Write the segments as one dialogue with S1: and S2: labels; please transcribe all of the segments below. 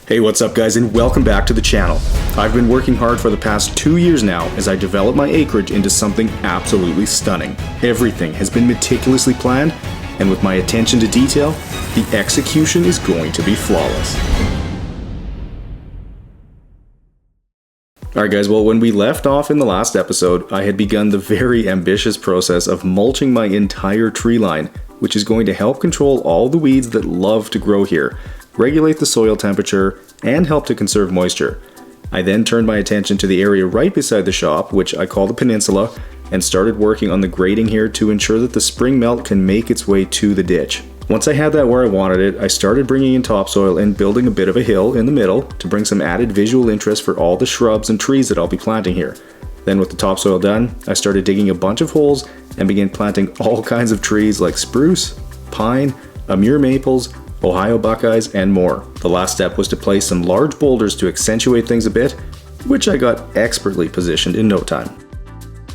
S1: Hey, what's up guys, and welcome back to the channel. I've been working hard for the past 2 years now as I develop my acreage into something absolutely stunning. Everything has been meticulously planned, and with my attention to detail, the execution is going to be flawless. Alright guys, well when we left off in the last episode, I had begun the very ambitious process of mulching my entire tree line, which is going to help control all the weeds that love to grow here, regulate the soil temperature, and help to conserve moisture. I then turned my attention to the area right beside the shop, which I call the peninsula, and started working on the grading here to ensure that the spring melt can make its way to the ditch. Once I had that where I wanted it, I started bringing in topsoil and building a bit of a hill in the middle to bring some added visual interest for all the shrubs and trees that I'll be planting here. Then with the topsoil done, I started digging a bunch of holes and began planting all kinds of trees like spruce, pine, Amur maples, Ohio buckeyes, and more. The last step was to place some large boulders to accentuate things a bit, which I got expertly positioned in no time.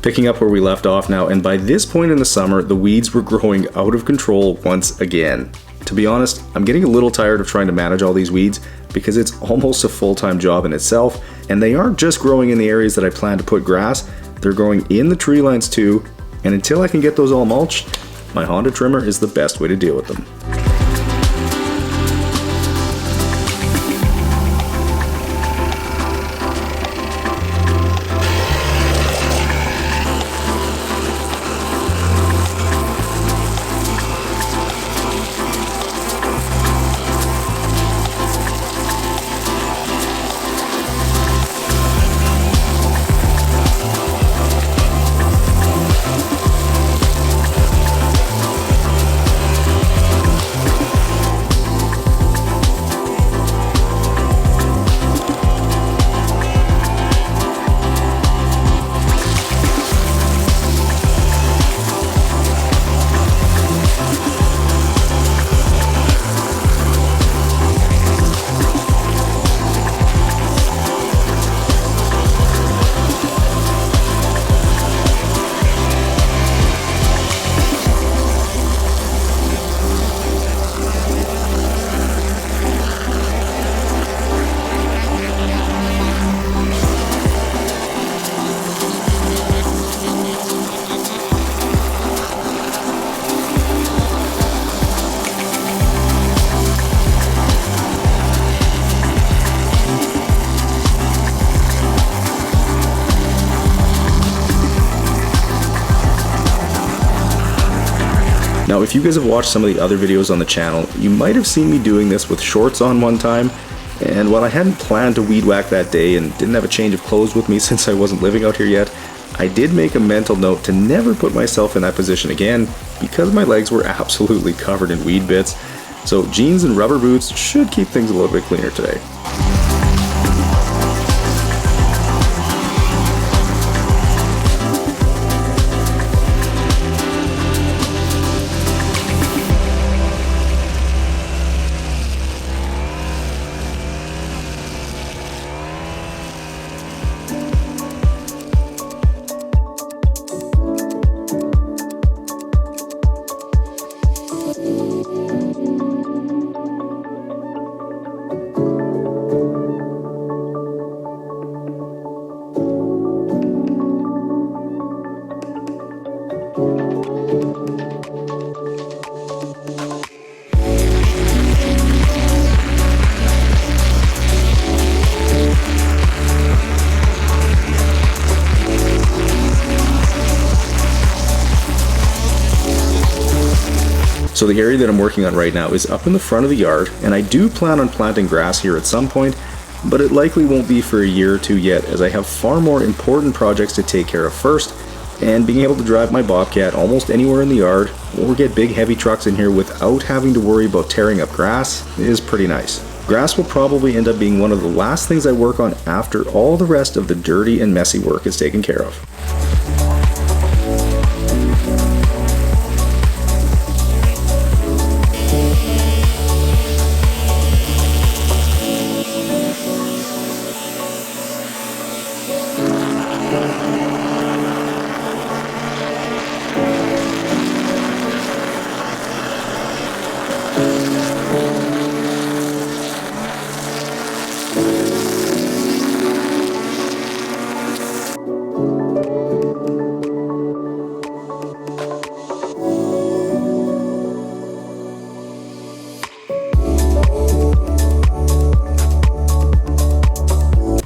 S1: Picking up where we left off now, and by this point in the summer, the weeds were growing out of control once again. To be honest, I'm getting a little tired of trying to manage all these weeds because it's almost a full-time job in itself, and they aren't just growing in the areas that I plan to put grass, they're growing in the tree lines too, and until I can get those all mulched, my Honda trimmer is the best way to deal with them. Now, if you guys have watched some of the other videos on the channel, you might have seen me doing this with shorts on one time, and while I hadn't planned to weed whack that day and didn't have a change of clothes with me since I wasn't living out here yet, I did make a mental note to never put myself in that position again because my legs were absolutely covered in weed bits, so jeans and rubber boots should keep things a little bit cleaner today. So the area that I'm working on right now is up in the front of the yard, and I do plan on planting grass here at some point, but it likely won't be for a year or two yet as I have far more important projects to take care of first, and being able to drive my Bobcat almost anywhere in the yard or get big heavy trucks in here without having to worry about tearing up grass is pretty nice. Grass will probably end up being one of the last things I work on after all the rest of the dirty and messy work is taken care of.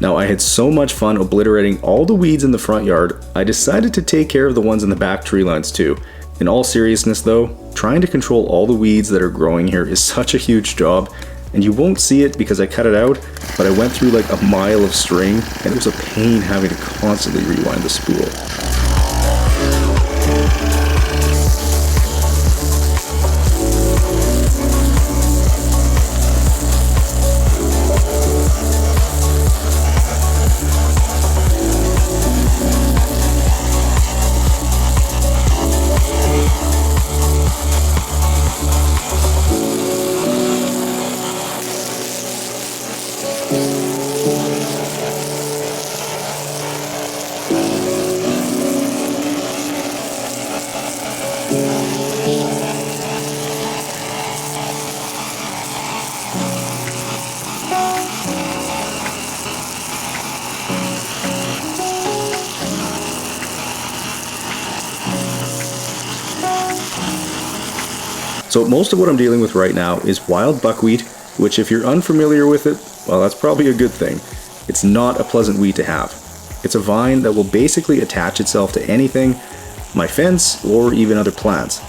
S1: Now, I had so much fun obliterating all the weeds in the front yard, I decided to take care of the ones in the back tree lines too. In all seriousness though, trying to control all the weeds that are growing here is such a huge job, and you won't see it because I cut it out, but I went through like a mile of string, and it was a pain having to constantly rewind the spool. So most of what I'm dealing with right now is wild buckwheat, which if you're unfamiliar with it, well, that's probably a good thing. It's not a pleasant weed to have. It's a vine that will basically attach itself to anything, my fence, or even other plants.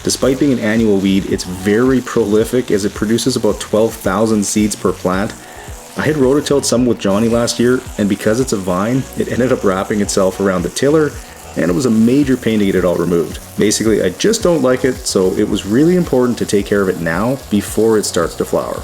S1: Despite being an annual weed, it's very prolific as it produces about 12,000 seeds per plant. I had rototilled some with Johnny last year, and because it's a vine, it ended up wrapping itself around the tiller, and it was a major pain to get it all removed. Basically, I just don't like it, so it was really important to take care of it now before it starts to flower.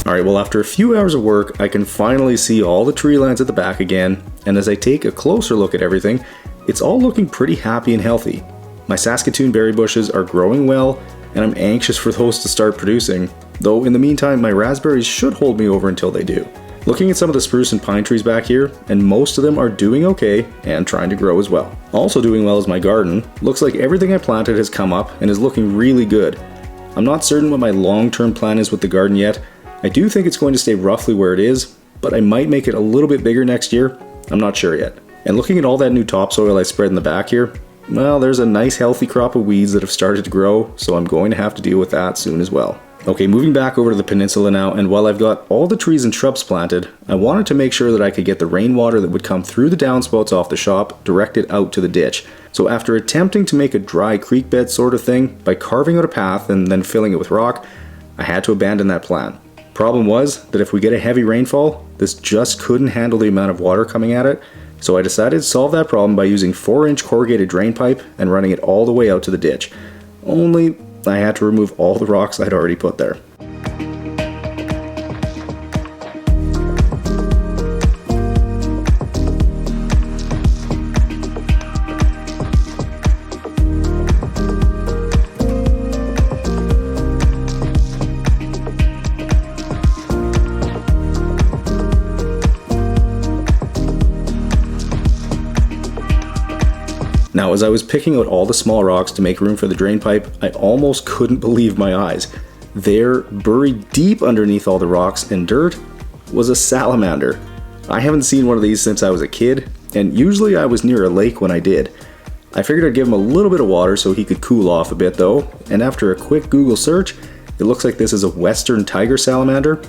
S1: Alright, well after a few hours of work, I can finally see all the tree lines at the back again, and as I take a closer look at everything, it's all looking pretty happy and healthy. My Saskatoon berry bushes are growing well, and I'm anxious for those to start producing, though in the meantime my raspberries should hold me over until they do. Looking at some of the spruce and pine trees back here, and most of them are doing okay and trying to grow as well. Also doing well is my garden. Looks like everything I planted has come up and is looking really good. I'm not certain what my long-term plan is with the garden yet. I do think it's going to stay roughly where it is, but I might make it a little bit bigger next year. I'm not sure yet. And looking at all that new topsoil I spread in the back here, well, there's a nice healthy crop of weeds that have started to grow, so I'm going to have to deal with that soon as well. Okay, moving back over to the peninsula now, and while I've got all the trees and shrubs planted, I wanted to make sure that I could get the rainwater that would come through the downspouts off the shop directed out to the ditch. So after attempting to make a dry creek bed sort of thing by carving out a path and then filling it with rock, I had to abandon that plan. Problem was that if we get a heavy rainfall, this just couldn't handle the amount of water coming at it, so I decided to solve that problem by using 4-inch corrugated drain pipe and running it all the way out to the ditch. Only I had to remove all the rocks I'd already put there. Now, as I was picking out all the small rocks to make room for the drain pipe, I almost couldn't believe my eyes. There, buried deep underneath all the rocks and dirt, was a salamander. I haven't seen one of these since I was a kid, and usually I was near a lake when I did. I figured I'd give him a little bit of water so he could cool off a bit though, and after a quick Google search, it looks like this is a western tiger salamander.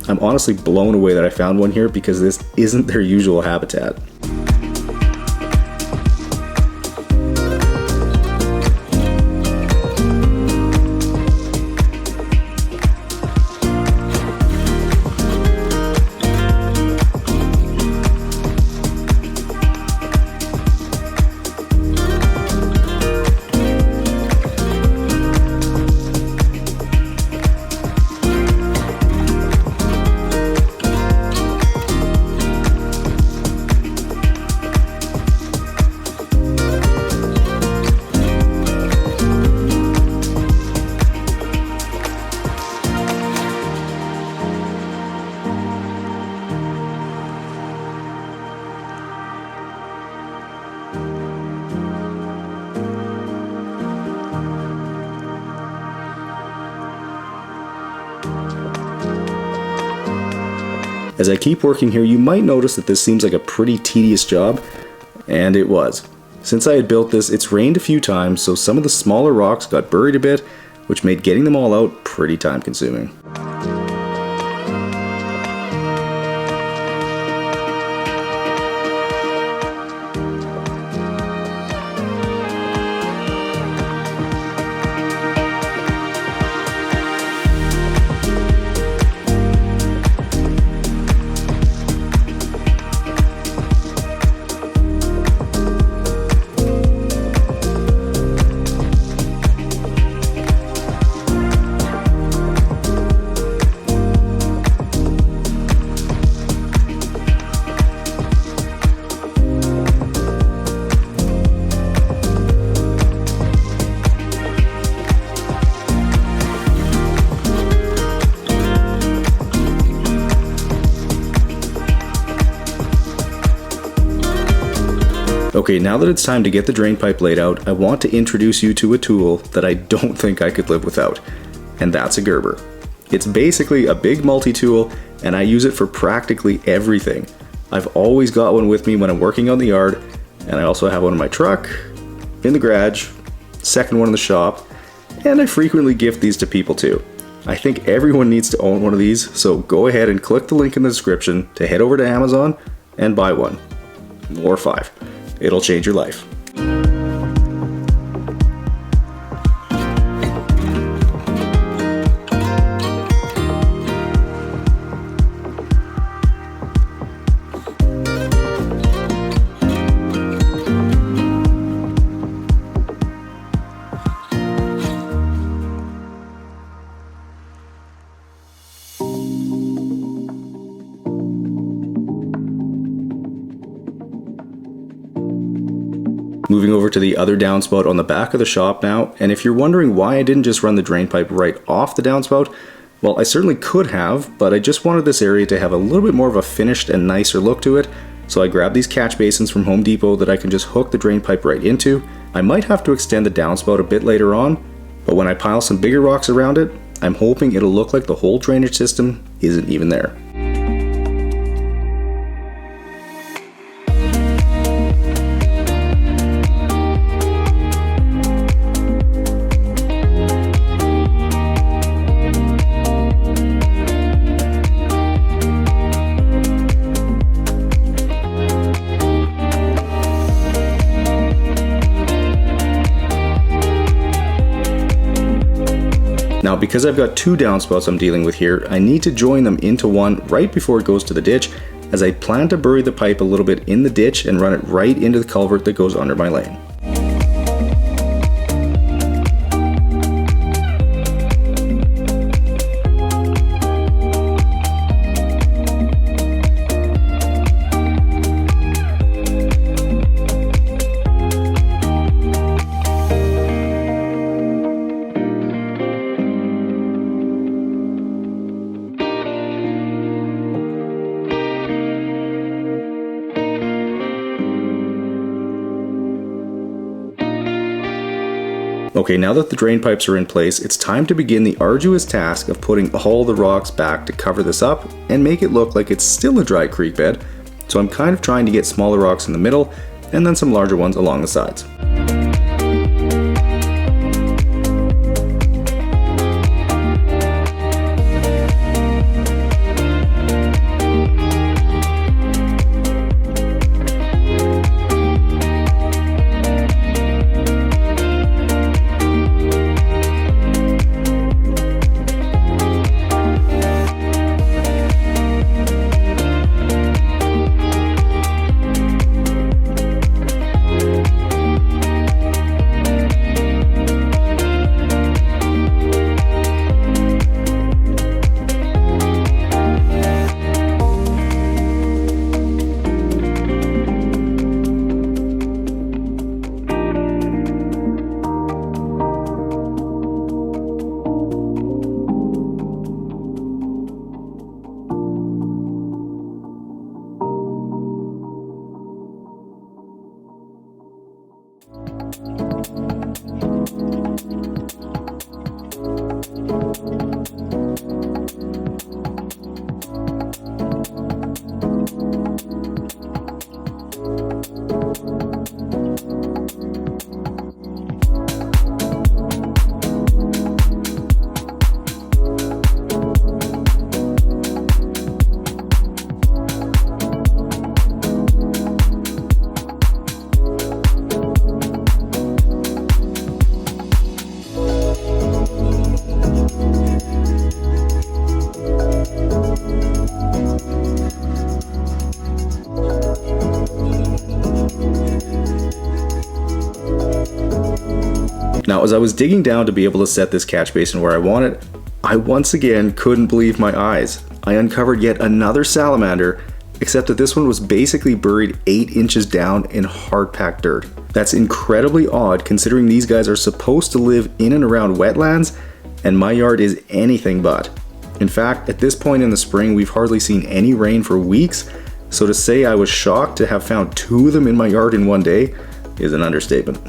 S1: I'm honestly blown away that I found one here because this isn't their usual habitat. As I keep working here, you might notice that this seems like a pretty tedious job, and it was. Since I had built this, it's rained a few times, so some of the smaller rocks got buried a bit, which made getting them all out pretty time consuming. Okay, now that it's time to get the drain pipe laid out, I want to introduce you to a tool that I don't think I could live without, and that's a gerber. It's basically a big multi-tool, and I use it for practically everything. I've always got one with me when I'm working on the yard, and I also have one in my truck, in the garage, second one in the shop, and I frequently gift these to people too. I think everyone needs to own one of these, so go ahead and click the link in the description to head over to Amazon and buy one. Or 5. It'll change your life. Moving over to the other downspout on the back of the shop now, and if you're wondering why I didn't just run the drain pipe right off the downspout, well, I certainly could have, but I just wanted this area to have a little bit more of a finished and nicer look to it, so I grabbed these catch basins from Home Depot that I can just hook the drain pipe right into. I might have to extend the downspout a bit later on, but when I pile some bigger rocks around it, I'm hoping it'll look like the whole drainage system isn't even there. Now, because I've got 2 downspouts I'm dealing with here, I need to join them into one right before it goes to the ditch, as I plan to bury the pipe a little bit in the ditch and run it right into the culvert that goes under my lane. Okay, now that the drain pipes are in place, it's time to begin the arduous task of putting all the rocks back to cover this up and make it look like it's still a dry creek bed. So I'm kind of trying to get smaller rocks in the middle and then some larger ones along the sides. Now, as I was digging down to be able to set this catch basin where I want it, I once again couldn't believe my eyes. I uncovered yet another salamander, except that this one was basically buried 8 inches down in hard-packed dirt. That's incredibly odd considering these guys are supposed to live in and around wetlands, and my yard is anything but. In fact, at this point in the spring, we've hardly seen any rain for weeks, so to say I was shocked to have found 2 of them in my yard in one day is an understatement.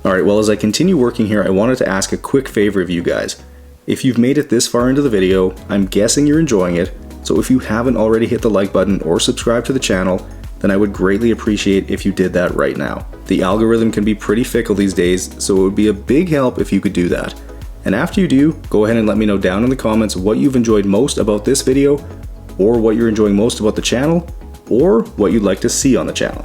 S1: Alright, well, as I continue working here, I wanted to ask a quick favor of you guys. If you've made it this far into the video, I'm guessing you're enjoying it, so if you haven't already hit the like button or subscribe to the channel, then I would greatly appreciate if you did that right now. The algorithm can be pretty fickle these days, so it would be a big help if you could do that. And after you do, go ahead and let me know down in the comments what you've enjoyed most about this video, or what you're enjoying most about the channel, or what you'd like to see on the channel.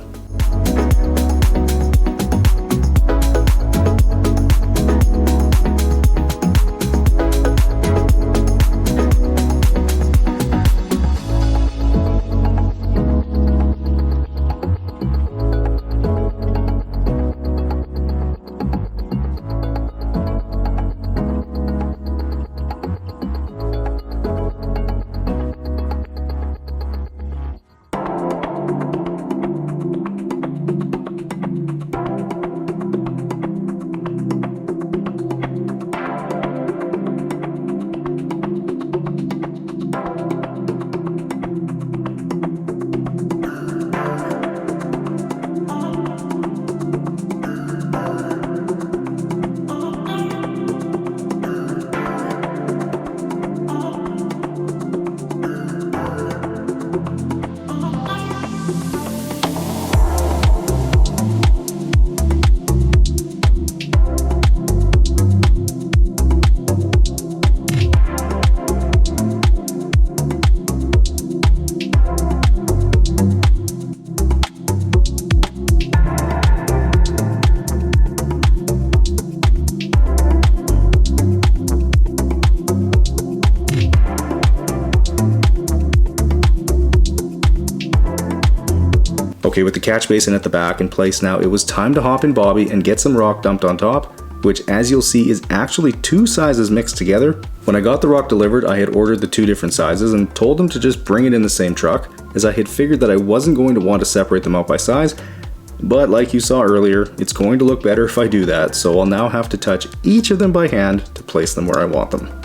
S1: Okay, with the catch basin at the back in place now, it was time to hop in Bobby and get some rock dumped on top, which as you'll see is actually 2 sizes mixed together. When I got the rock delivered, I had ordered the 2 different sizes and told them to just bring it in the same truck, as I had figured that I wasn't going to want to separate them out by size, but like you saw earlier, it's going to look better if I do that, so I'll now have to touch each of them by hand to place them where I want them.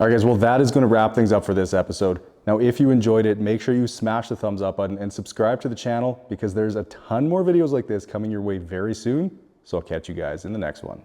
S1: All right, guys, well, that is going to wrap things up for this episode. Now, if you enjoyed it, make sure you smash the thumbs up button and subscribe to the channel because there's a ton more videos like this coming your way very soon. So I'll catch you guys in the next one.